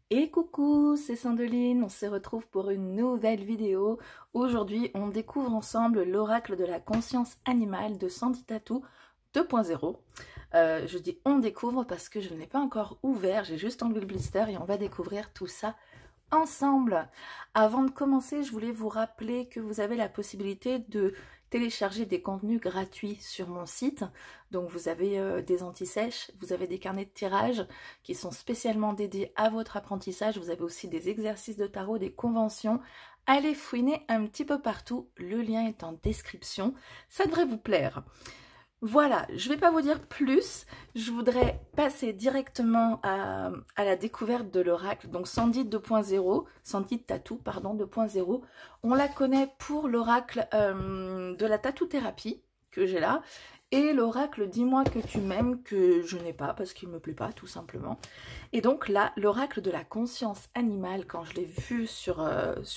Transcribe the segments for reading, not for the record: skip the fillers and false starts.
Et coucou, c'est Sandeline, on se retrouve pour une nouvelle vidéo. Aujourd'hui, on découvre ensemble l'oracle de la conscience animale de Sandy Tattoo 2.0. Je dis on découvre parce que je ne l'ai pas encore ouvert, j'ai juste enlevé le blister et on va découvrir tout ça ensemble. Avant de commencer, je voulais vous rappeler que vous avez la possibilité de télécharger des contenus gratuits sur mon site. Donc vous avez des anti-sèches, vous avez des carnets de tirage qui sont spécialement dédiés à votre apprentissage. Vous avez aussi des exercices de tarot, des conventions. Allez fouiner un petit peu partout, le lien est en description. Ça devrait vous plaire. Voilà, je ne vais pas vous dire plus, je voudrais passer directement à la découverte de l'oracle, donc Sandy 2.0, Sandy Tattoo, pardon, 2.0. On la connaît pour l'oracle de la tattoo-thérapie que j'ai là, et l'oracle Dis-moi que tu m'aimes, que je n'ai pas parce qu'il ne me plaît pas, tout simplement. Et donc là, l'oracle de la conscience animale, quand je l'ai vu sur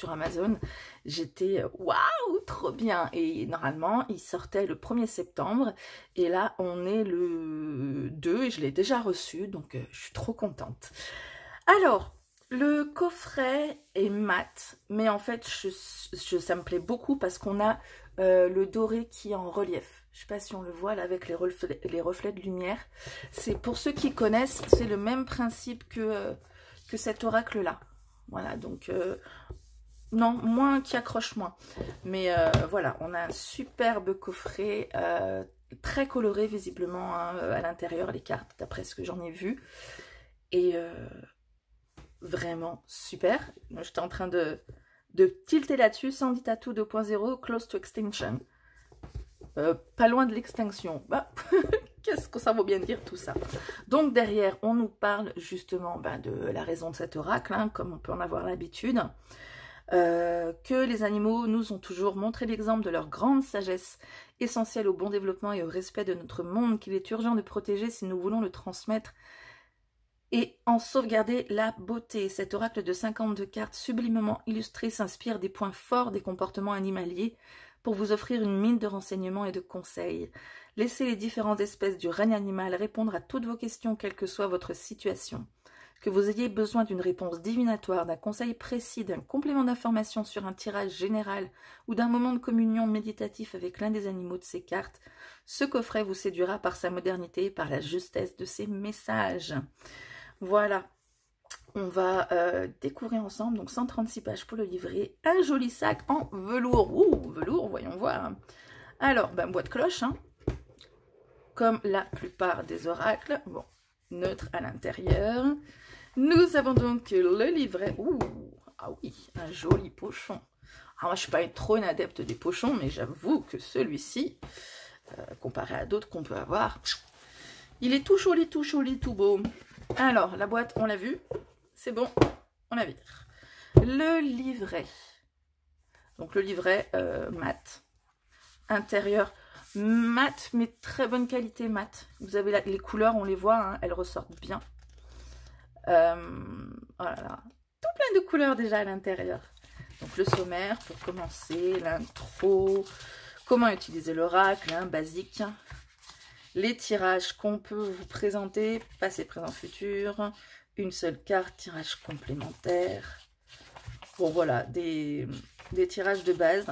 Amazon, j'étais waouh, trop bien. Et normalement, il sortait le 1er septembre. Et là, on est le 2 et je l'ai déjà reçu. Donc, je suis trop contente. Alors, le coffret est mat. Mais en fait, ça me plaît beaucoup parce qu'on a le doré qui est en relief. Je ne sais pas si on le voit là avec les reflets de lumière. C'est pour ceux qui connaissent, c'est le même principe que cet oracle là. Voilà, donc non, moins qui accroche moins. Mais voilà, on a un superbe coffret, très coloré visiblement hein, à l'intérieur, les cartes, d'après ce que j'en ai vu. Et vraiment super. Moi, j'étais en train de tilter là-dessus, Sandy Tattoo 2.0, Close to Extinction. Pas loin de l'extinction. Bah, qu'est-ce que ça vaut bien dire tout ça? Donc derrière, on nous parle justement de la raison de cet oracle, hein, comme on peut en avoir l'habitude. Que les animaux nous ont toujours montré l'exemple de leur grande sagesse, essentielle au bon développement et au respect de notre monde, qu'il est urgent de protéger si nous voulons le transmettre et en sauvegarder la beauté. Cet oracle de 52 cartes sublimement illustrées s'inspire des points forts des comportements animaliers pour vous offrir une mine de renseignements et de conseils. Laissez les différentes espèces du règne animal répondre à toutes vos questions, quelle que soit votre situation. Que vous ayez besoin d'une réponse divinatoire, d'un conseil précis, d'un complément d'information sur un tirage général ou d'un moment de communion méditatif avec l'un des animaux de ces cartes, ce coffret vous séduira par sa modernité et par la justesse de ses messages. Voilà, on va découvrir ensemble, donc 136 pages pour le livret, un joli sac en velours. Ouh, velours, voyons voir. Alors, boîte cloche, hein, comme la plupart des oracles. Bon, neutre à l'intérieur. Nous avons donc le livret. Ouh, ah oui, un joli pochon. Alors moi, je ne suis pas trop une adepte des pochons, mais j'avoue que celui-ci, comparé à d'autres qu'on peut avoir, il est tout joli, tout beau. Alors, la boîte, on l'a vu. C'est bon, on la vire. Le livret. Donc, le livret mat. Intérieur mat, mais très bonne qualité mat. Vous avez les couleurs, on les voit, hein, elles ressortent bien. Oh là là, tout plein de couleurs déjà à l'intérieur. Donc, le sommaire pour commencer, l'intro, comment utiliser l'oracle, hein, basique. Les tirages qu'on peut vous présenter, passé, présent, futur, une seule carte, tirage complémentaire. Bon voilà, des tirages de base.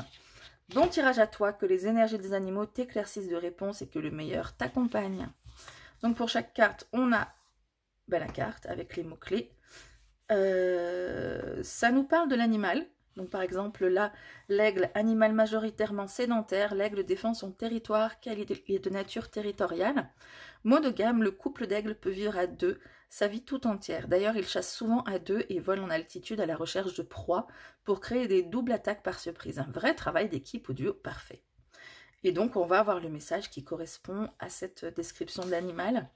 Bon tirage à toi, que les énergies des animaux t'éclaircissent de réponses et que le meilleur t'accompagne. Donc pour chaque carte, on a la carte avec les mots-clés. Ça nous parle de l'animal. Donc par exemple là, l'aigle, animal majoritairement sédentaire, l'aigle défend son territoire car il est de nature territoriale. Monogame, le couple d'aigle peut vivre à deux, sa vie tout entière. D'ailleurs, il chasse souvent à deux et vole en altitude à la recherche de proies pour créer des doubles attaques par surprise. Un vrai travail d'équipe au duo parfait. Et donc on va avoir le message qui correspond à cette description de l'animal.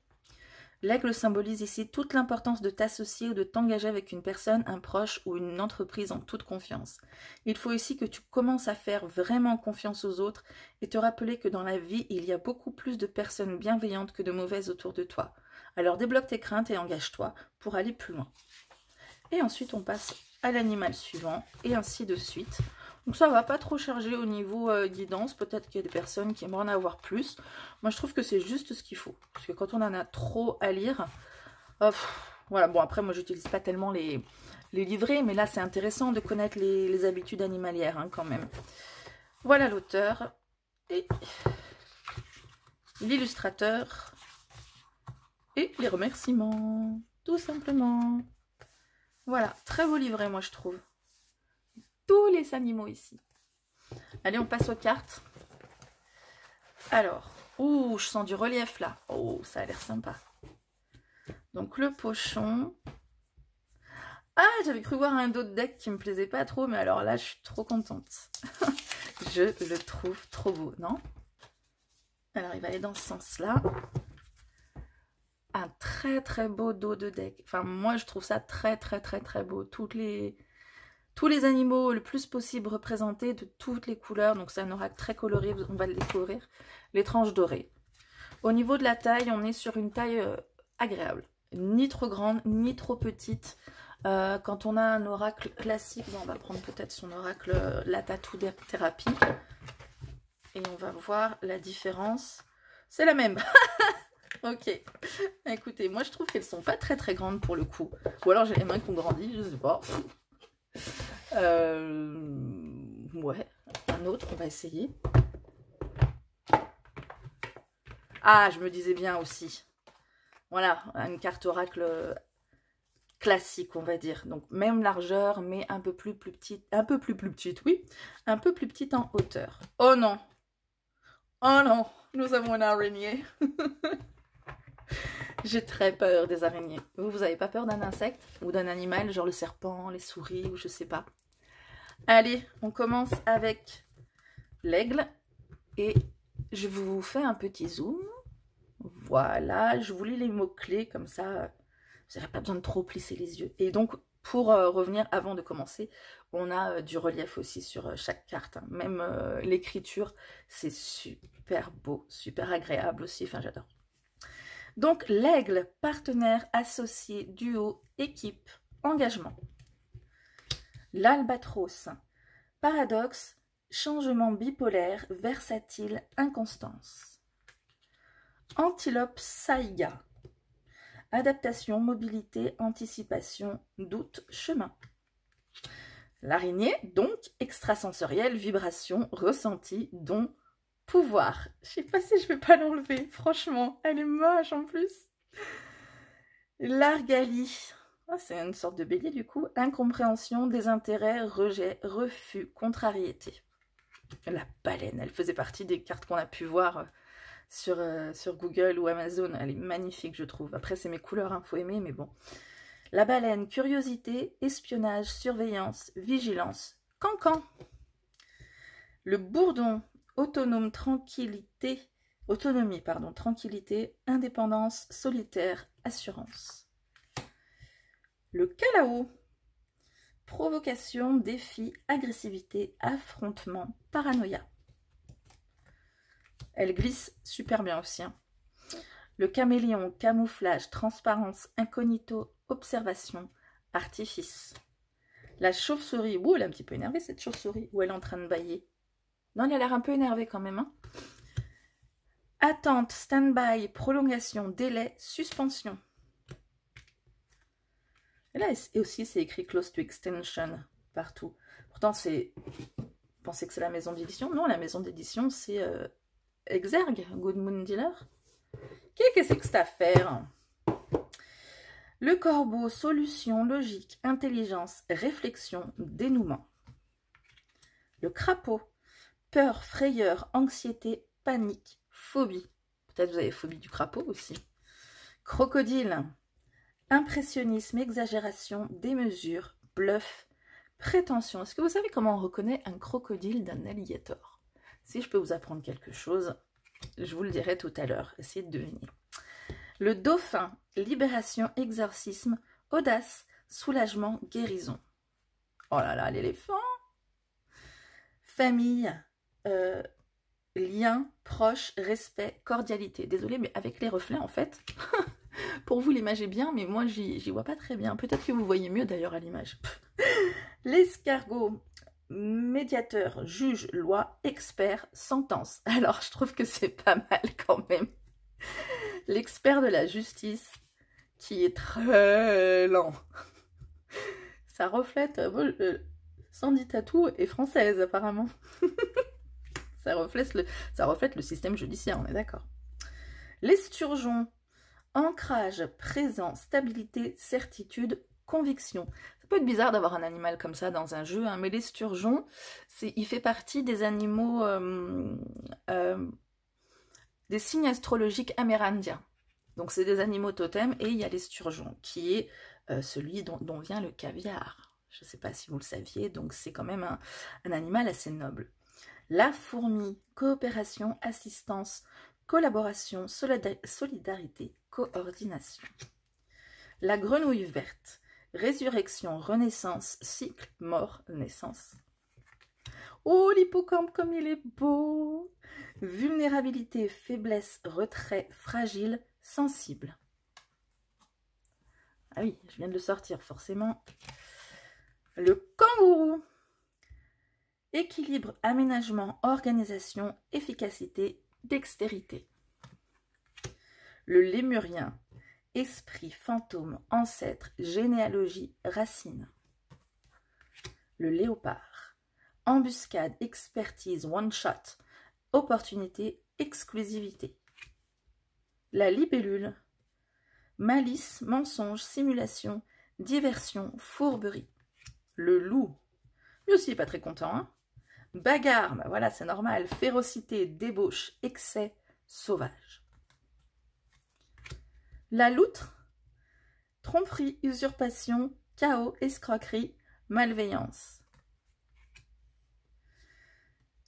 L'aigle symbolise ici toute l'importance de t'associer ou de t'engager avec une personne, un proche ou une entreprise en toute confiance. Il faut ici que tu commences à faire vraiment confiance aux autres et te rappeler que dans la vie, il y a beaucoup plus de personnes bienveillantes que de mauvaises autour de toi. Alors débloque tes craintes et engage-toi pour aller plus loin. Et ensuite, on passe à l'animal suivant et ainsi de suite. Donc ça va pas trop charger au niveau guidance. Peut-être qu'il y a des personnes qui aimeraient en avoir plus. Moi, je trouve que c'est juste ce qu'il faut. Parce que quand on en a trop à lire, Voilà, bon après moi j'utilise pas tellement les livrets, mais là c'est intéressant de connaître les habitudes animalières hein, quand même. Voilà l'auteur et l'illustrateur et les remerciements, tout simplement. Voilà, très beau livret moi je trouve. Tous les animaux ici. Allez, on passe aux cartes. Alors, ouh, je sens du relief là. Oh, ça a l'air sympa. Donc le pochon. Ah, j'avais cru voir un autre deck qui me plaisait pas trop, mais alors là, je suis trop contente. Je le trouve trop beau, non? Alors, il va aller dans ce sens-là. Un très très beau dos de deck. Enfin, moi, je trouve ça très très très très beau. Tous les animaux le plus possible représentés de toutes les couleurs. Donc, c'est un oracle très coloré, on va le découvrir. Les tranches dorées. Au niveau de la taille, on est sur une taille agréable. Ni trop grande, ni trop petite. Quand on a un oracle classique, bon, on va prendre peut-être son oracle, la tattoo thérapie. Et on va voir la différence. C'est la même. Ok. Écoutez, moi je trouve qu'elles sont pas très très grandes pour le coup. Ou alors j'ai les mains qui ont grandi, je sais pas. Ouais. Un autre, on va essayer. Ah, je me disais bien aussi. Voilà, une carte oracle classique, on va dire. Donc, même largeur, mais un peu plus petite. Un peu plus petite, oui. Un peu plus petite en hauteur. Oh non. Oh non, nous avons une araignée. J'ai très peur des araignées. Vous avez pas peur d'un insecte ou d'un animal, genre le serpent, les souris ou je sais pas. Allez, on commence avec l'aigle. Et je vous fais un petit zoom. Voilà, je vous lis les mots-clés, comme ça, vous n'avez pas besoin de trop plisser les yeux. Et donc, pour revenir, avant de commencer, on a du relief aussi sur chaque carte. Hein. Même l'écriture, c'est super beau, super agréable aussi, enfin j'adore. Donc, l'aigle, partenaire, associé, duo, équipe, engagement. L'albatros, paradoxe, changement bipolaire, versatile, inconstance. Antilope saïga, adaptation, mobilité, anticipation, doute, chemin. L'araignée, donc, extrasensorielle, vibration, ressenti, don, pouvoir. Je sais pas si je vais pas l'enlever, franchement, elle est moche en plus. L'argali, oh, c'est une sorte de bélier du coup, incompréhension, désintérêt, rejet, refus, contrariété. La baleine, elle faisait partie des cartes qu'on a pu voir sur Google ou Amazon. Elle est magnifique, je trouve. Après, c'est mes couleurs, hein, faut aimer, mais bon. La baleine, curiosité, espionnage, surveillance, vigilance, cancan. Le bourdon, autonomie, tranquillité, indépendance, solitaire, assurance. Le calao, provocation, défi, agressivité, affrontement, paranoïa. Elle glisse super bien aussi. Hein. Le caméléon, camouflage, transparence, incognito, observation, artifice. La chauve-souris, ouh, elle est un petit peu énervée cette chauve-souris, ou elle est en train de bâiller. Non, elle a l'air un peu énervée quand même. Hein. Attente, stand-by, prolongation, délai, suspension. Et là aussi, c'est écrit close to extension partout. Pourtant, c'est... Vous pensez que c'est la maison d'édition? Non, la maison d'édition, c'est Exergue, Good Moon Dealer. Qu'est-ce que c'est que cette affaire? Le corbeau, solution, logique, intelligence, réflexion, dénouement. Le crapaud, peur, frayeur, anxiété, panique, phobie. Peut-être vous avez phobie du crapaud aussi. Crocodile, impressionnisme, exagération, démesure, bluff, prétention. Est-ce que vous savez comment on reconnaît un crocodile d'un alligator? Si je peux vous apprendre quelque chose, je vous le dirai tout à l'heure. Essayez de deviner. Le dauphin, libération, exorcisme, audace, soulagement, guérison. Oh là là, l'éléphant. Famille, lien, proche, respect, cordialité. Désolée, mais avec les reflets, en fait, pour vous l'image est bien, mais moi, j'y vois pas très bien. Peut-être que vous voyez mieux, d'ailleurs, à l'image. L'escargot, médiateur, juge, loi, expert, sentence. Alors, je trouve que c'est pas mal quand même. L'expert de la justice, qui est très lent. Ça reflète... Sandy Tattoo est française, apparemment. ça reflète le système judiciaire, on est d'accord. L'esturgeon. Ancrage, présent, stabilité, certitude, conviction. Ça peut être bizarre d'avoir un animal comme ça dans un jeu, hein, mais l'esturgeon, il fait partie des animaux, des signes astrologiques amérindiens. Donc c'est des animaux totems, et il y a l'esturgeon, qui est celui dont vient le caviar. Je ne sais pas si vous le saviez, donc c'est quand même un animal assez noble. La fourmi, coopération, assistance, collaboration, solidarité, coordination. La grenouille verte, résurrection, renaissance, cycle, mort, naissance. Oh, l'hippocampe comme il est beau! Vulnérabilité, faiblesse, retrait, fragile, sensible. Ah oui, je viens de le sortir, forcément. Le kangourou. Équilibre, aménagement, organisation, efficacité, dextérité. Le lémurien. Esprit, fantôme, ancêtre, généalogie, racine. Le léopard. Embuscade, expertise, one-shot, opportunité, exclusivité. La libellule. Malice, mensonge, simulation, diversion, fourberie. Le loup. Lui aussi, il n'est pas très content, hein. Bagarre, bah voilà, c'est normal. Férocité, débauche, excès, sauvage. La loutre. Tromperie, usurpation, chaos, escroquerie, malveillance.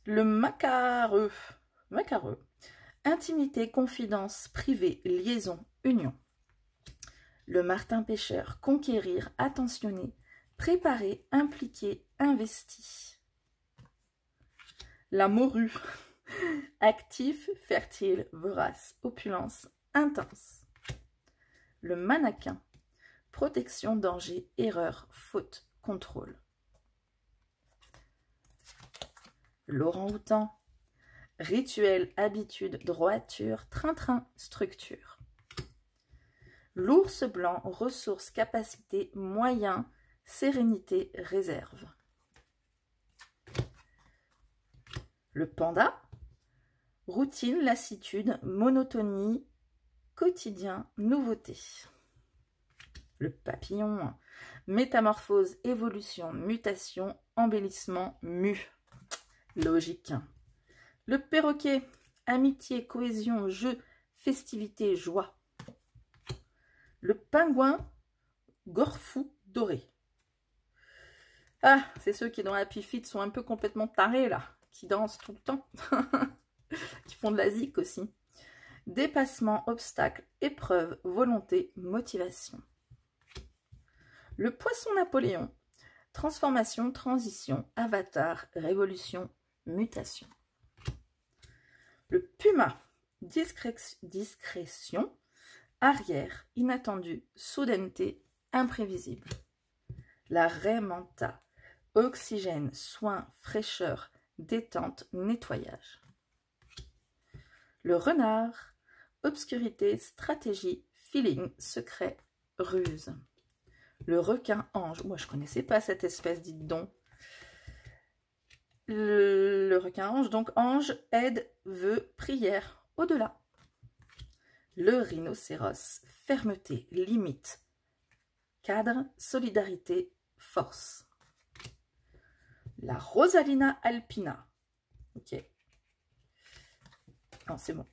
Le macareux. Macareux. Intimité, confidence, privée, liaison, union. Le martin pêcheur. Conquérir, attentionner, préparer, impliquer, investi. La morue. Actif, fertile, vorace, opulence, intense. Le mannequin. Protection, danger, erreur, faute, contrôle. L'orang-outan. Rituel, habitude, droiture, train-train, structure. L'ours blanc, ressources, capacité, moyens, sérénité, réserve. Le panda. Routine, lassitude, monotonie, quotidien, nouveauté. Le papillon. Métamorphose, évolution, mutation, embellissement, mue. Logique. Le perroquet. Amitié, cohésion, jeu, festivité, joie. Le pingouin. Gorfou doré. Ah, c'est ceux qui dans Happy Feet sont un peu complètement tarés là, qui dansent tout le temps, qui font de la zik aussi. Dépassement, obstacle, épreuve, volonté, motivation. Le poisson Napoléon. Transformation, transition, avatar, révolution, mutation. Le puma. Discrétion, arrière, inattendu, soudaineté, imprévisible. La raie manta. Oxygène, soin, fraîcheur, détente, nettoyage. Le renard. Obscurité, stratégie, feeling, secret, ruse. Le requin ange. Moi, je ne connaissais pas cette espèce, dites donc. Le requin ange, donc ange, aide, vœu, prière, au-delà. Le rhinocéros. Fermeté, limite, cadre, solidarité, force. La Rosalina alpina. Ok. Non, c'est bon.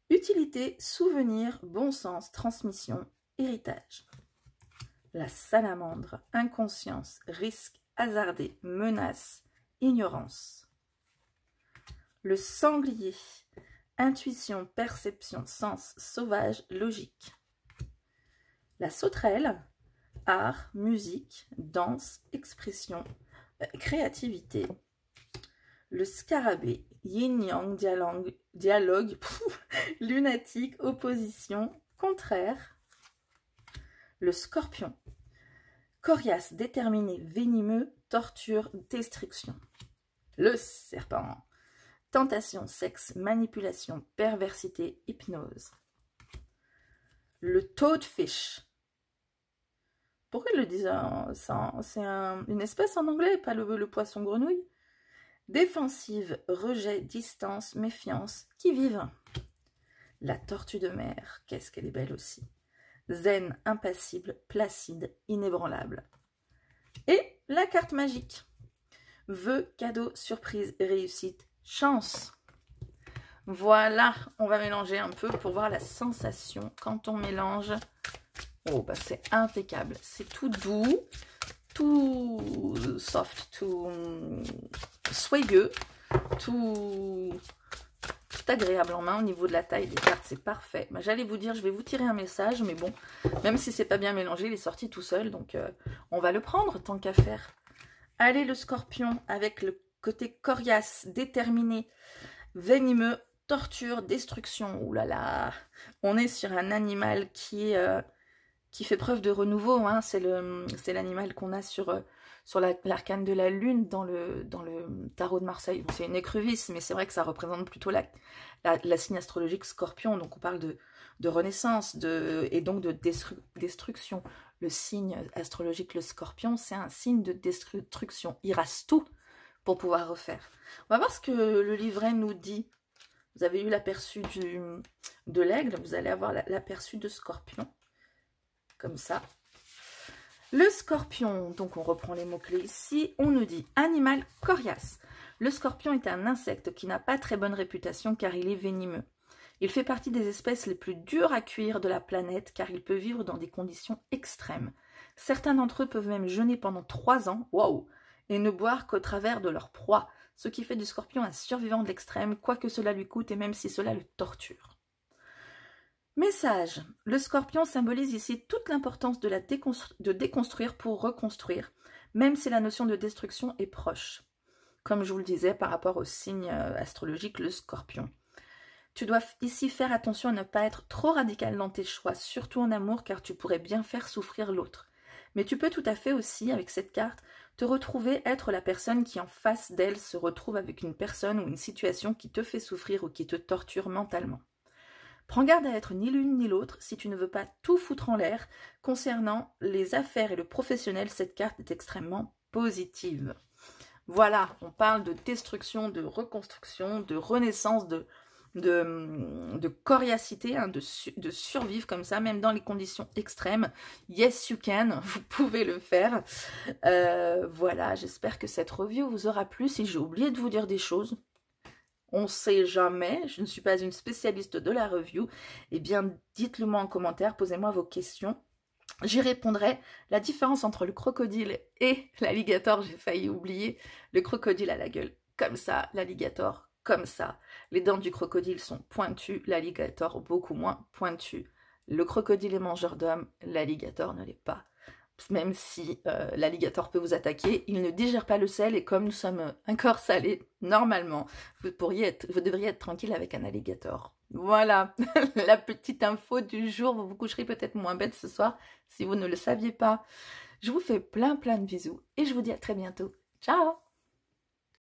Utilité, souvenir, bon sens, transmission, héritage. La salamandre, inconscience, risque, hasardé, menace, ignorance. Le sanglier, intuition, perception, sens, sauvage, logique. La sauterelle, art, musique, danse, expression, créativité. Le scarabée, yin-yang, dialogue, lunatique, opposition, contraire. Le scorpion, coriace, déterminé, venimeux, torture, destruction. Le serpent, tentation, sexe, manipulation, perversité, hypnose. Le toadfish. Pourquoi ils le disent? C'est une espèce en anglais, pas le poisson grenouille. Défensive, rejet, distance, méfiance, qui vive. La tortue de mer, qu'est-ce qu'elle est belle aussi. Zen, impassible, placide, inébranlable. Et la carte magique. Vœux, cadeaux, surprise, réussite, chance. Voilà, on va mélanger un peu pour voir la sensation quand on mélange. Oh, bah c'est impeccable. C'est tout doux, tout soft, tout soyeux, tout agréable en main. Au niveau de la taille des cartes, c'est parfait. Bah, j'allais vous dire, je vais vous tirer un message, mais bon, même si c'est pas bien mélangé, il est sorti tout seul, donc on va le prendre tant qu'à faire. Allez, le scorpion, avec le côté coriace, déterminé, venimeux, torture, destruction. Ouh là là, on est sur un animal qui fait preuve de renouveau, hein. C'est l'animal qu'on a sur l'arcane de la lune dans le tarot de Marseille. C'est une écrevisse, mais c'est vrai que ça représente plutôt la signe astrologique scorpion, donc on parle de renaissance et donc de destruction. Le signe astrologique, le scorpion, c'est un signe de destruction. Il rase tout pour pouvoir refaire. On va voir ce que le livret nous dit. Vous avez eu l'aperçu de l'aigle, vous allez avoir l'aperçu de scorpion. Comme ça. Le scorpion, donc on reprend les mots-clés ici, on nous dit animal coriace. Le scorpion est un insecte qui n'a pas très bonne réputation car il est venimeux. Il fait partie des espèces les plus dures à cuire de la planète car il peut vivre dans des conditions extrêmes. Certains d'entre eux peuvent même jeûner pendant 3 ans, waouh, et ne boire qu'au travers de leur proie, ce qui fait du scorpion un survivant de l'extrême, quoi que cela lui coûte et même si cela le torture. Message. Le scorpion symbolise ici toute l'importance de déconstruire pour reconstruire, même si la notion de destruction est proche. Comme je vous le disais par rapport au signe astrologique, le scorpion. Tu dois ici faire attention à ne pas être trop radical dans tes choix, surtout en amour, car tu pourrais bien faire souffrir l'autre. Mais tu peux tout à fait aussi, avec cette carte, te retrouver être la personne qui en face d'elle se retrouve avec une personne ou une situation qui te fait souffrir ou qui te torture mentalement. Prends garde à être ni l'une ni l'autre si tu ne veux pas tout foutre en l'air. Concernant les affaires et le professionnel, cette carte est extrêmement positive. Voilà, on parle de destruction, de reconstruction, de renaissance, de coriacité, hein, de survivre comme ça, même dans les conditions extrêmes. Yes, you can, vous pouvez le faire. Voilà, j'espère que cette review vous aura plu. Si j'ai oublié de vous dire des choses, on ne sait jamais, je ne suis pas une spécialiste de la review, eh bien dites-le moi en commentaire, posez-moi vos questions. J'y répondrai. La différence entre le crocodile et l'alligator, j'ai failli oublier. Le crocodile a la gueule comme ça, l'alligator comme ça. Les dents du crocodile sont pointues, l'alligator beaucoup moins pointues. Le crocodile est mangeur d'hommes, l'alligator ne l'est pas. Même si l'alligator peut vous attaquer, il ne digère pas le sel et comme nous sommes un corps salé, normalement, vous devriez être tranquille avec un alligator. Voilà, la petite info du jour. Vous vous coucherez peut-être moins bête ce soir si vous ne le saviez pas. Je vous fais plein de bisous et je vous dis à très bientôt. Ciao!